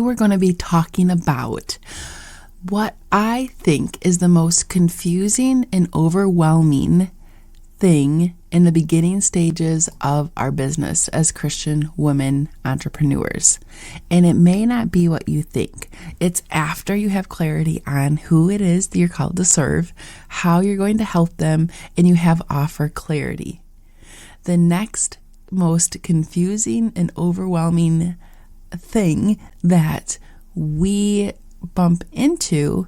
We're going to be talking about what I think is the most confusing and overwhelming thing in the beginning stages of our business as Christian women entrepreneurs. And it may not be what you think. It's after you have clarity on who it is that you're called to serve, how you're going to help them, and you have offer clarity. The next most confusing and overwhelming thing that we bump into,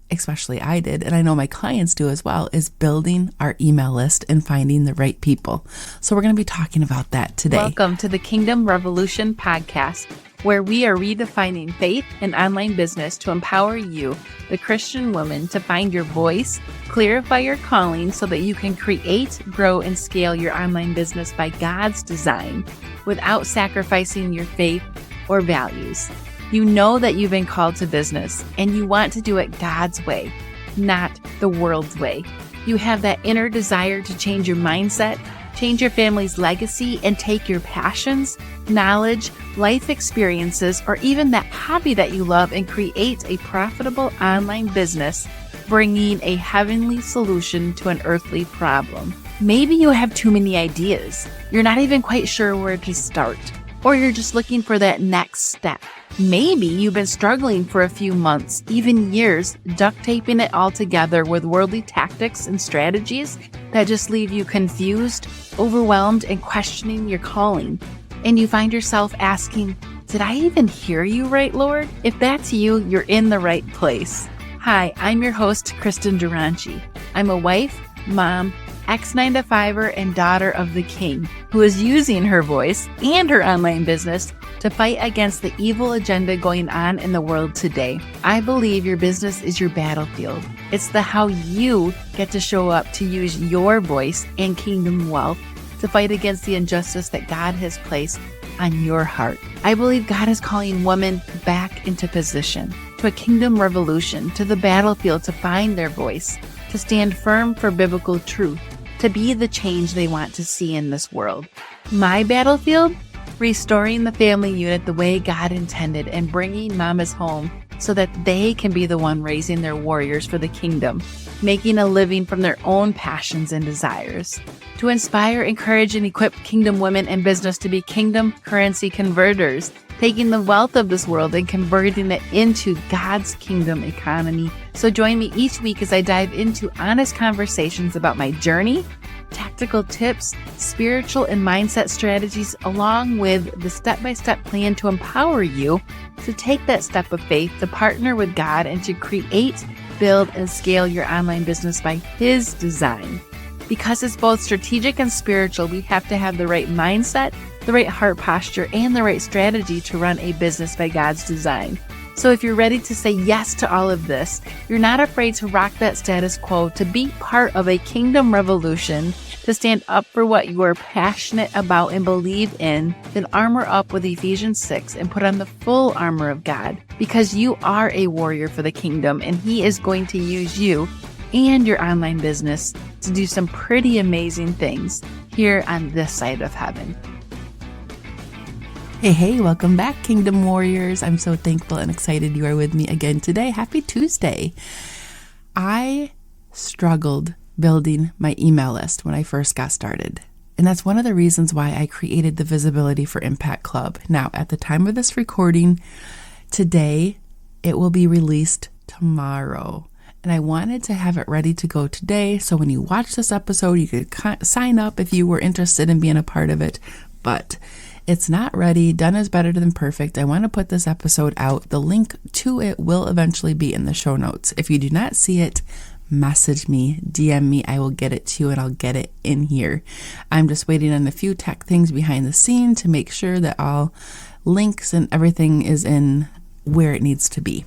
especially I did, and I know my clients do as well, is building our email list and finding the right people. So we're going to be talking about that today. Welcome to the Kingdom Revolution podcast, where we are redefining faith and online business to empower you, the Christian woman, to find your voice, clarify your calling so that you can create, grow, and scale your online business by God's design without sacrificing your faith or values. You know that you've been called to business and you want to do it God's way, not the world's way. You have that inner desire to change your mindset, change your family's legacy, and take your passions, knowledge, life experiences, or even that hobby that you love and create a profitable online business, bringing a heavenly solution to an earthly problem. Maybe you have too many ideas. You're not even quite sure where to start, or you're just looking for that next step. Maybe you've been struggling for a few months, even years, duct taping it all together with worldly tactics and strategies that just leave you confused, overwhelmed, and questioning your calling. And you find yourself asking, did I even hear you right, Lord? If that's you, you're in the right place. Hi, I'm your host, Kristin Duranci. I'm a wife, mom, ex-9-to-5er, and daughter of the King, who is using her voice and her online business to fight against the evil agenda going on in the world today. I believe your business is your battlefield. It's the how you get to show up to use your voice and kingdom wealth to fight against the injustice that God has placed on your heart. I believe God is calling women back into position, to a kingdom revolution, to the battlefield to find their voice, to stand firm for biblical truth, to be the change they want to see in this world. My battlefield? Restoring the family unit the way God intended and bringing mamas home so that they can be the one raising their warriors for the kingdom, making a living from their own passions and desires. To inspire, encourage, and equip kingdom women in business to be kingdom currency converters, taking the wealth of this world and converting it into God's kingdom economy. So join me each week as I dive into honest conversations about my journey, tactical tips, spiritual and mindset strategies, along with the step-by-step plan to empower you to take that step of faith, to partner with God, and to create, build, and scale your online business by His design. Because it's both strategic and spiritual, we have to have the right mindset, the right heart posture, and the right strategy to run a business by God's design. So if you're ready to say yes to all of this, you're not afraid to rock that status quo, to be part of a kingdom revolution, to stand up for what you are passionate about and believe in, then armor up with Ephesians 6 and put on the full armor of God, because you are a warrior for the kingdom and He is going to use you and your online business to do some pretty amazing things here on this side of heaven. Hey, welcome back, Kingdom Warriors. I'm so thankful and excited you are with me again today. Happy Tuesday. I struggled building my email list when I first got started. And that's one of the reasons why I created the Visibility for Impact Club. Now, at the time of this recording, today, it will be released tomorrow. And I wanted to have it ready to go today. So when you watch this episode, you could sign up if you were interested in being a part of it. But it's not ready. Done is better than perfect. I want to put this episode out. The link to it will eventually be in the show notes. If you do not see it, message me, DM me. I will get it to you and I'll get it in here. I'm just waiting on a few tech things behind the scene to make sure that all links and everything is in where it needs to be.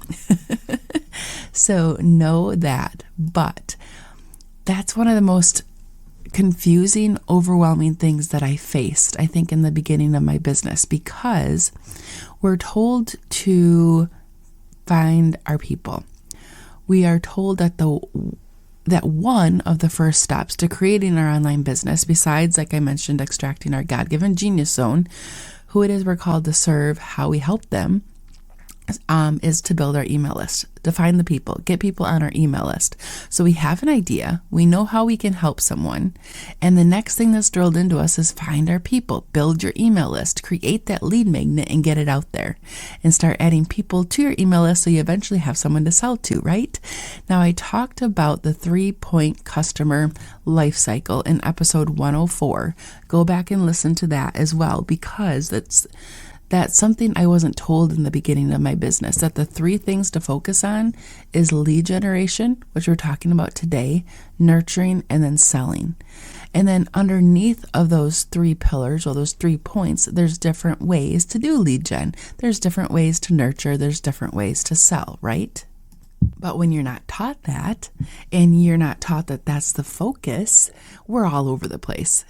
So know that. But that's one of the most confusing, overwhelming things that I faced, I think, in the beginning of my business, because we're told to find our people. We are told that one of the first steps to creating our online business, besides, like I mentioned, extracting our God-given genius zone, who it is we're called to serve, how we help them, is to build our email list, to find the people, get people on our email list. So we have an idea, we know how we can help someone, and the next thing that's drilled into us is find our people, build your email list, create that lead magnet and get it out there, and start adding people to your email list so you eventually have someone to sell to, right? Now, I talked about the 3-point customer life cycle in episode 104. Go back and listen to that as well, because that's something I wasn't told in the beginning of my business, that the 3 things to focus on is lead generation, which we're talking about today, nurturing, and then selling. And then underneath of those 3 pillars, or those 3 points, there's different ways to do lead gen. There's different ways to nurture. There's different ways to sell, right? But when you're not taught that, and you're not taught that that's the focus, we're all over the place.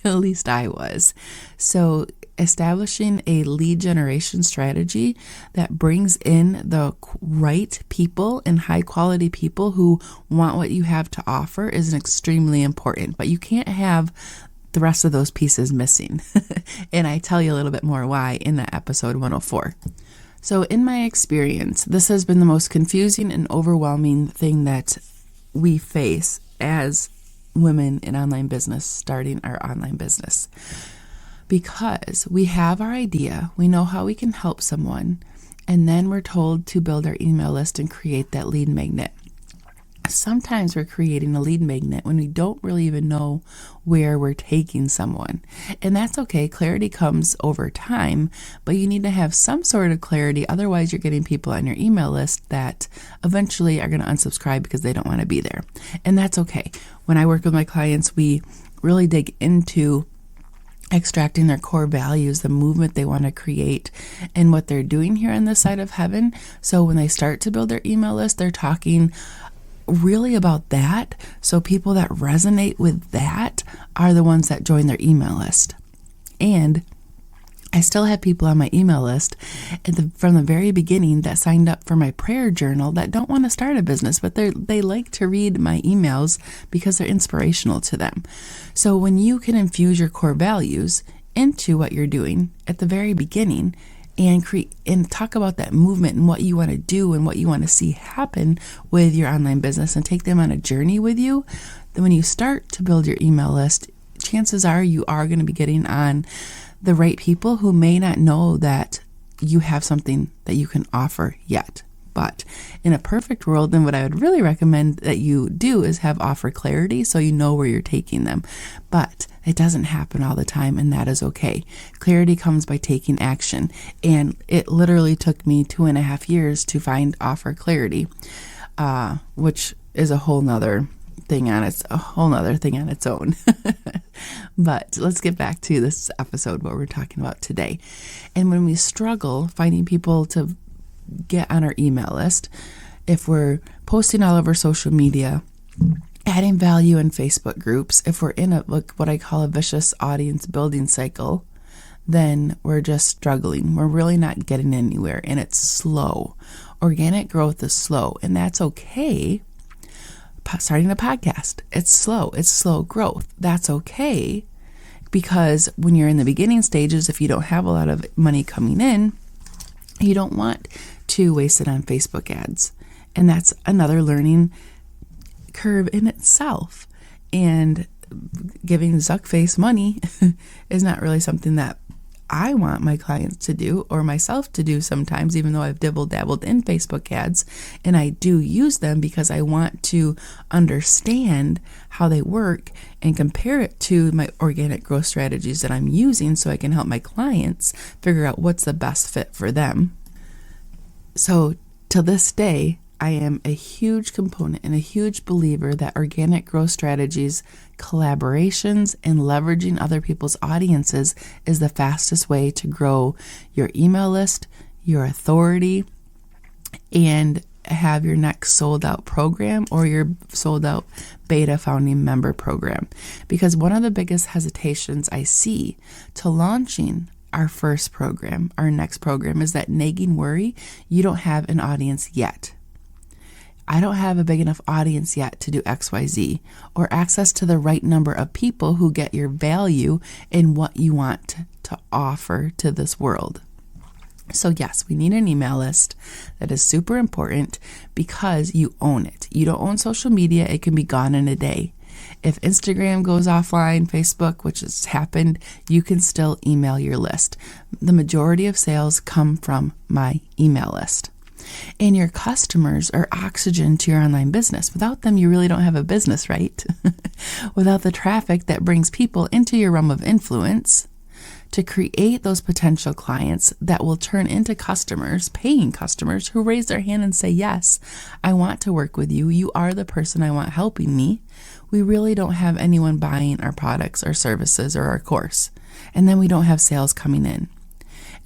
At least I was. So establishing a lead generation strategy that brings in the right people and high quality people who want what you have to offer is extremely important. But you can't have the rest of those pieces missing. And I tell you a little bit more why in that episode 104. So in my experience, this has been the most confusing and overwhelming thing that we face as women in online business, starting our online business. Because we have our idea, we know how we can help someone, and then we're told to build our email list and create that lead magnet. Sometimes we're creating a lead magnet when we don't really even know where we're taking someone. And that's okay. Clarity comes over time, but you need to have some sort of clarity. Otherwise, you're getting people on your email list that eventually are going to unsubscribe because they don't want to be there. And that's okay. When I work with my clients, we really dig into extracting their core values, the movement they want to create, and what they're doing here on this side of heaven. So when they start to build their email list, they're talking really about that. So people that resonate with that are the ones that join their email list. And I still have people on my email list from the very beginning that signed up for my prayer journal that don't want to start a business, but they like to read my emails because they're inspirational to them. So when you can infuse your core values into what you're doing at the very beginning and talk about that movement and what you want to do and what you want to see happen with your online business and take them on a journey with you, then when you start to build your email list, chances are you are going to be getting on the right people who may not know that you have something that you can offer yet. But in a perfect world, then what I would really recommend that you do is have offer clarity so you know where you're taking them. But it doesn't happen all the time, and that is okay. Clarity comes by taking action. And it literally took me 2.5 years to find offer clarity, which is a whole nother thing on its own. But let's get back to this episode, what we're talking about today. And when we struggle finding people to get on our email list, if we're posting all over social media, adding value in Facebook groups, if we're in what I call a vicious audience building cycle, then we're just struggling. We're really not getting anywhere, and it's slow. Organic growth is slow, and that's okay. Starting a podcast, it's slow growth. That's okay, because when you're in the beginning stages, if you don't have a lot of money coming in, you don't want to waste it on Facebook ads. And that's another learning curve in itself. And giving Zuckface money is not really something that I want my clients to do or myself to do sometimes, even though I've dibble-dabbled in Facebook ads, and I do use them because I want to understand how they work and compare it to my organic growth strategies that I'm using so I can help my clients figure out what's the best fit for them. So to this day, I am a huge component and a huge believer that organic growth strategies, collaborations, and leveraging other people's audiences is the fastest way to grow your email list, your authority, and have your next sold out program or your sold out beta founding member program. Because one of the biggest hesitations I see to launching our first program, our next program, is that nagging worry, you don't have an audience yet. I don't have a big enough audience yet to do XYZ, or access to the right number of people who get your value in what you want to offer to this world. So yes, we need an email list. That is super important because you own it. You don't own social media. It can be gone in a day. If Instagram goes offline, Facebook, which has happened, you can still email your list. The majority of sales come from my email list. And your customers are oxygen to your online business. Without them, you really don't have a business, right? Without the traffic that brings people into your realm of influence to create those potential clients that will turn into customers, paying customers who raise their hand and say, yes, I want to work with you. You are the person I want helping me. We really don't have anyone buying our products or services or our course. And then we don't have sales coming in.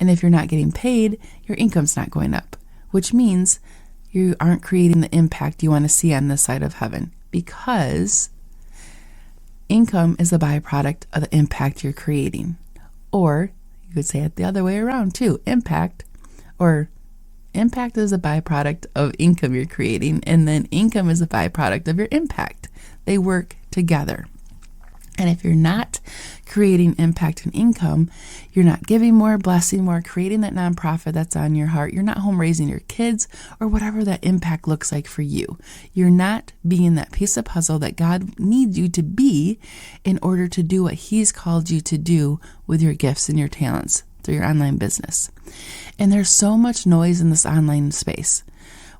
And if you're not getting paid, your income's not going up, which means you aren't creating the impact you want to see on this side of heaven, because income is a byproduct of the impact you're creating. Or you could say it the other way around too. Impact is a byproduct of income you're creating, and then income is a byproduct of your impact. They work together. And if you're not creating impact and income, you're not giving more, blessing more, creating that nonprofit that's on your heart. You're not home raising your kids or whatever that impact looks like for you. You're not being that piece of puzzle that God needs you to be in order to do what He's called you to do with your gifts and your talents through your online business. And there's so much noise in this online space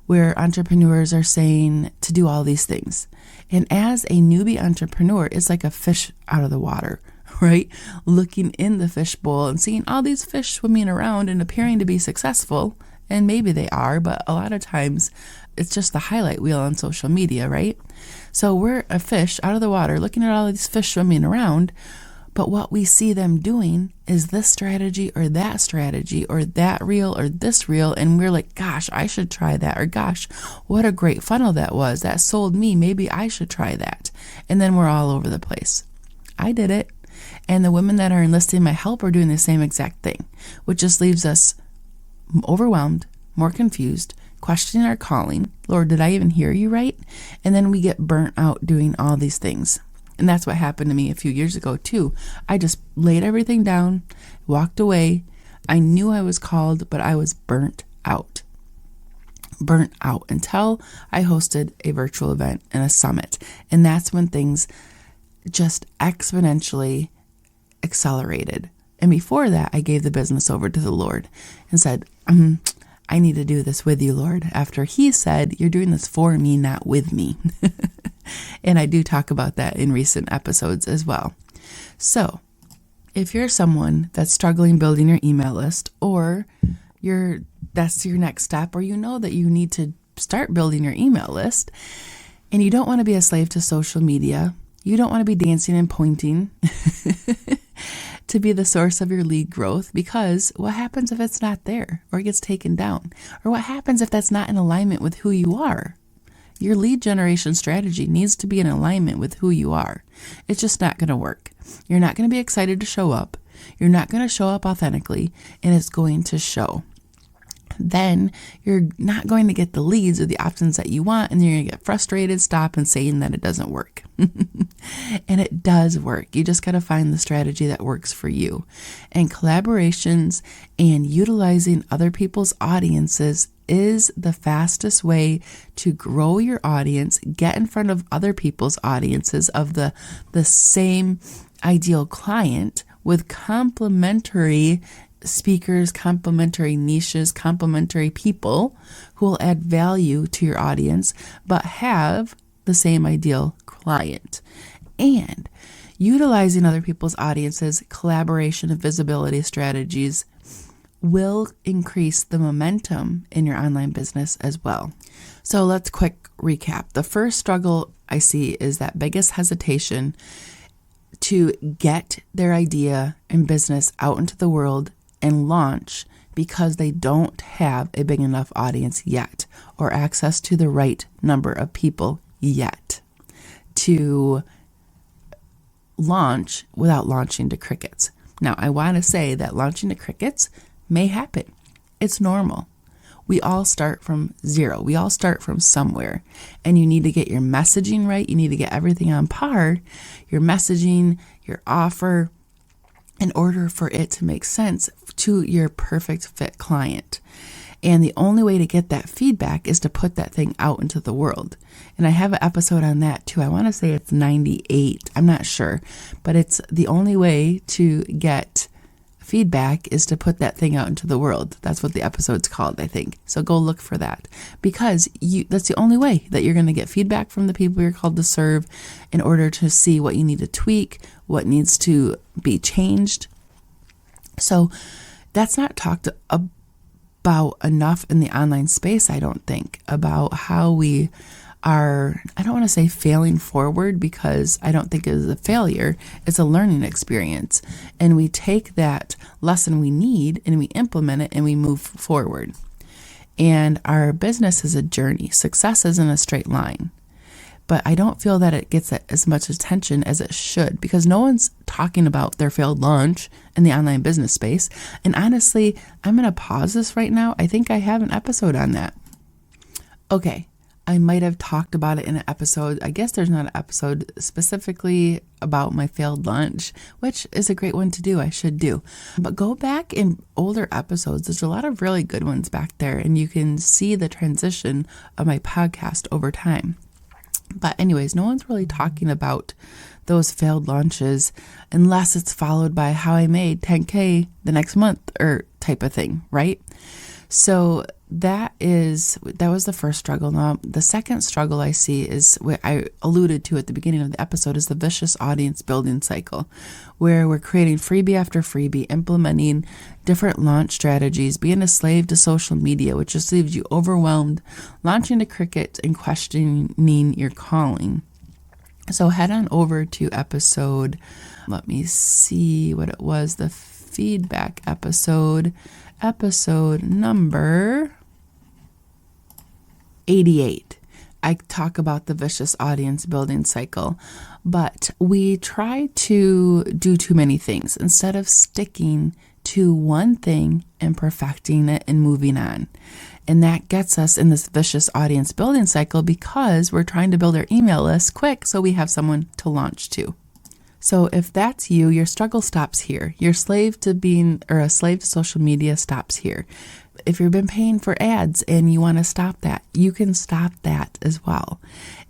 where entrepreneurs are saying to do all these things. And as a newbie entrepreneur, it's like a fish out of the water, right? Looking in the fishbowl and seeing all these fish swimming around and appearing to be successful. And maybe they are, but a lot of times it's just the highlight reel on social media, right? So we're a fish out of the water looking at all these fish swimming around. But what we see them doing is this strategy or that reel or this reel. And we're like, gosh, I should try that. Or gosh, what a great funnel that was. That sold me. Maybe I should try that. And then we're all over the place. I did it. And the women that are enlisting my help are doing the same exact thing, which just leaves us overwhelmed, more confused, questioning our calling. Lord, did I even hear you right? And then we get burnt out doing all these things. And that's what happened to me a few years ago too. I just laid everything down, walked away. I knew I was called, but I was burnt out until I hosted a virtual event and a summit. And that's when things just exponentially accelerated. And before that, I gave the business over to the Lord and said, I need to do this with you, Lord. After He said, you're doing this for me, not with me. And I do talk about that in recent episodes as well. So if you're someone that's struggling building your email list, or that's your next step, or you know that you need to start building your email list and you don't want to be a slave to social media, you don't want to be dancing and pointing to be the source of your lead growth, because what happens if it's not there or it gets taken down? Or what happens if that's not in alignment with who you are? Your lead generation strategy needs to be in alignment with who you are. It's just not going to work. You're not going to be excited to show up. You're not going to show up authentically, and it's going to show. Then you're not going to get the leads or the options that you want, and you're going to get frustrated, stop, and saying that it doesn't work. And it does work. You just got to find the strategy that works for you. And collaborations and utilizing other people's audiences is the fastest way to grow your audience, get in front of other people's audiences of the same ideal client with complementary speakers, complementary niches, complementary people who will add value to your audience, but have the same ideal client. And utilizing other people's audiences, collaboration and visibility strategies will increase the momentum in your online business as well. So let's quick recap. The first struggle I see is that biggest hesitation to get their idea and business out into the world and launch because they don't have a big enough audience yet, or access to the right number of people yet to launch without launching to crickets. Now, I want to say that launching to crickets may happen. It's normal. We all start from zero. We all start from somewhere, and you need to get your messaging right. You need to get everything on par, your messaging, your offer, in order for it to make sense to your perfect fit client. And the only way to get that feedback is to put that thing out into the world. And I have an episode on that too. I want to say it's 98. I'm not sure. But it's the only way to get feedback is to put that thing out into the world. That's what the episode's called, I think. So go look for that, because that's the only way that you're going to get feedback from the people you're called to serve in order to see what you need to tweak, what needs to be changed. So that's not talked about enough in the online space, I don't think, about how we are, I don't want to say failing forward, because I don't think it is a failure. It's a learning experience. And we take that lesson we need and we implement it and we move forward. And our business is a journey. Success isn't a straight line. But I don't feel that it gets as much attention as it should, because no one's talking about their failed launch in the online business space. And honestly, I'm going to pause this right now. I think I have an episode on that. Okay. I might have talked about it in an episode. I guess there's not an episode specifically about my failed launch, which is a great one to do. I should do. But go back in older episodes. There's a lot of really good ones back there, and you can see the transition of my podcast over time. But anyways, no one's really talking about those failed launches unless it's followed by how I made 10K the next month or type of thing, right? So that was the first struggle. Now, the second struggle I see is what I alluded to at the beginning of the episode, is the vicious audience building cycle, where we're creating freebie after freebie, implementing different launch strategies, being a slave to social media, which just leaves you overwhelmed, launching to crickets, and questioning your calling. So head on over to episode, let me see what it was, the feedback episode number 88. I talk about the vicious audience building cycle, but we try to do too many things instead of sticking to one thing and perfecting it and moving on. And that gets us in this vicious audience building cycle because we're trying to build our email list quick so we have someone to launch to. So if that's you, your struggle stops here. Your slave to social media stops here. If you've been paying for ads and you want to stop that, you can stop that as well.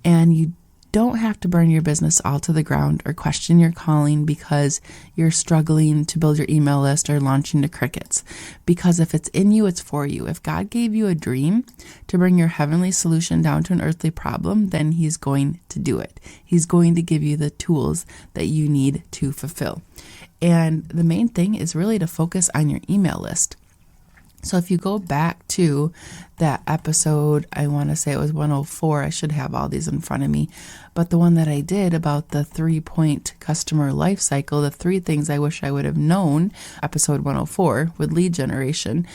And you don't have to burn your business all to the ground or question your calling because you're struggling to build your email list or launching to crickets. Because if it's in you, it's for you. If God gave you a dream to bring your heavenly solution down to an earthly problem, then He's going to do it. He's going to give you the tools that you need to fulfill. And the main thing is really to focus on your email list. So if you go back to that episode, I want to say it was 104. I should have all these in front of me. But the one that I did about the 3-point customer life cycle, the 3 things I wish I would have known, episode 104 with lead generation,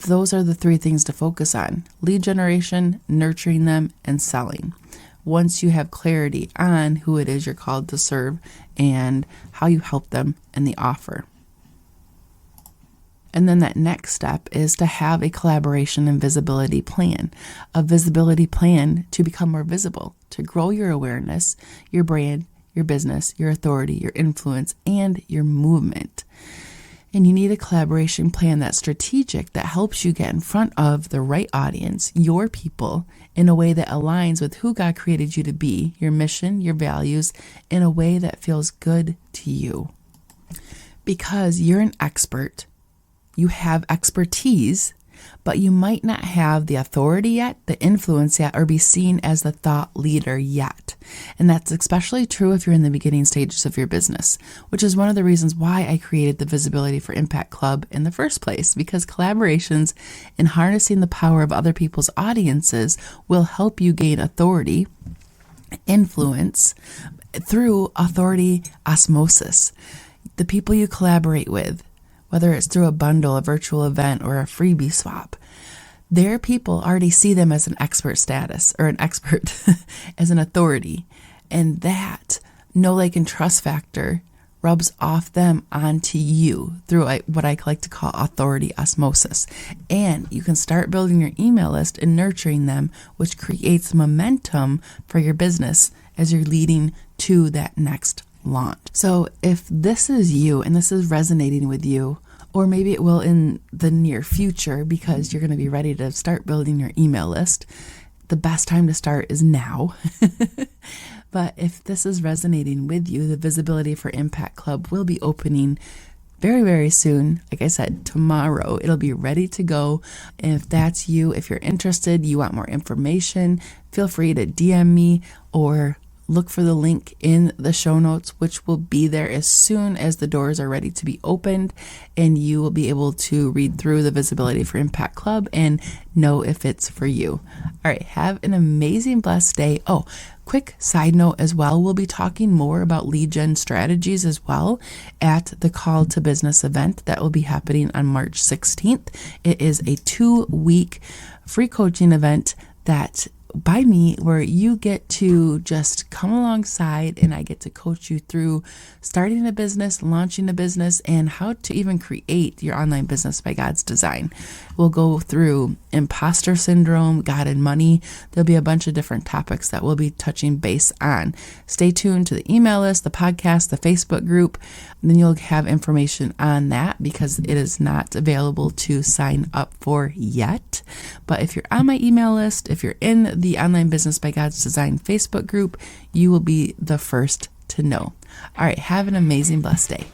those are the 3 things to focus on: lead generation, nurturing them, and selling. Once you have clarity on who it is you're called to serve and how you help them in the offer. And then that next step is to have a collaboration and visibility plan, a visibility plan to become more visible, to grow your awareness, your brand, your business, your authority, your influence, and your movement. And you need a collaboration plan that's strategic, that helps you get in front of the right audience, your people, in a way that aligns with who God created you to be, your mission, your values, in a way that feels good to you. Because you're an expert. You have expertise, but you might not have the authority yet, the influence yet, or be seen as the thought leader yet. And that's especially true if you're in the beginning stages of your business, which is one of the reasons why I created the Visibility for Impact Club in the first place, because collaborations and harnessing the power of other people's audiences will help you gain authority, influence through authority osmosis. The people you collaborate with, whether it's through a bundle, a virtual event, or a freebie swap, their people already see them as an expert status, or an expert as an authority. And that know, like, and trust factor rubs off them onto you through what I like to call authority osmosis. And you can start building your email list and nurturing them, which creates momentum for your business as you're leading to that next launch. So if this is you and this is resonating with you, or maybe it will in the near future because you're going to be ready to start building your email list. The best time to start is now. But if this is resonating with you, the Visibility for Impact Club will be opening very, very soon. Like I said, tomorrow, it'll be ready to go. And if that's you, if you're interested, you want more information, feel free to DM me or look for the link in the show notes, which will be there as soon as the doors are ready to be opened, and you will be able to read through the Visibility for Impact Club and know if it's for you. All right, have an amazing, blessed day. Oh, quick side note as well, we'll be talking more about lead gen strategies as well at the Call to Business event that will be happening on March 16th. It is a 2-week free coaching event that by me, where you get to just come alongside and I get to coach you through starting a business, launching a business, and how to even create your online business by God's design. We'll go through imposter syndrome, God and money. There'll be a bunch of different topics that we'll be touching base on. Stay tuned to the email list, the podcast, the Facebook group, and then you'll have information on that because it is not available to sign up for yet. But if you're on my email list, if you're in the Online Business by God's Design Facebook group, you will be the first to know. All right, have an amazing, blessed day.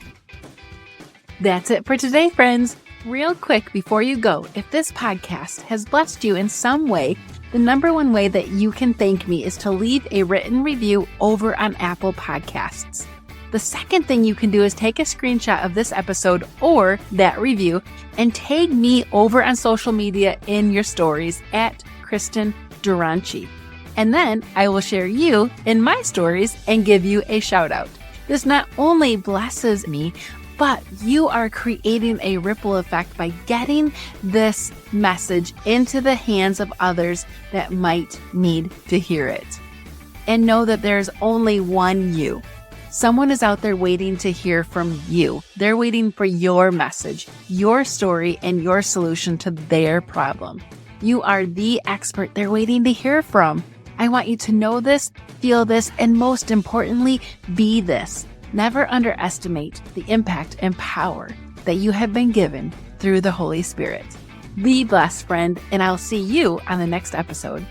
That's it for today, friends. Real quick before you go, if this podcast has blessed you in some way, the number one way that you can thank me is to leave a written review over on Apple Podcasts. The second thing you can do is take a screenshot of this episode or that review and tag me over on social media in your stories at Kristin Duranci. And then I will share you in my stories and give you a shout out. This not only blesses me, but you are creating a ripple effect by getting this message into the hands of others that might need to hear it. And know that there's only one you. Someone is out there waiting to hear from you. They're waiting for your message, your story, and your solution to their problem. You are the expert they're waiting to hear from. I want you to know this, feel this, and most importantly, be this. Never underestimate the impact and power that you have been given through the Holy Spirit. Be blessed, friend, and I'll see you on the next episode.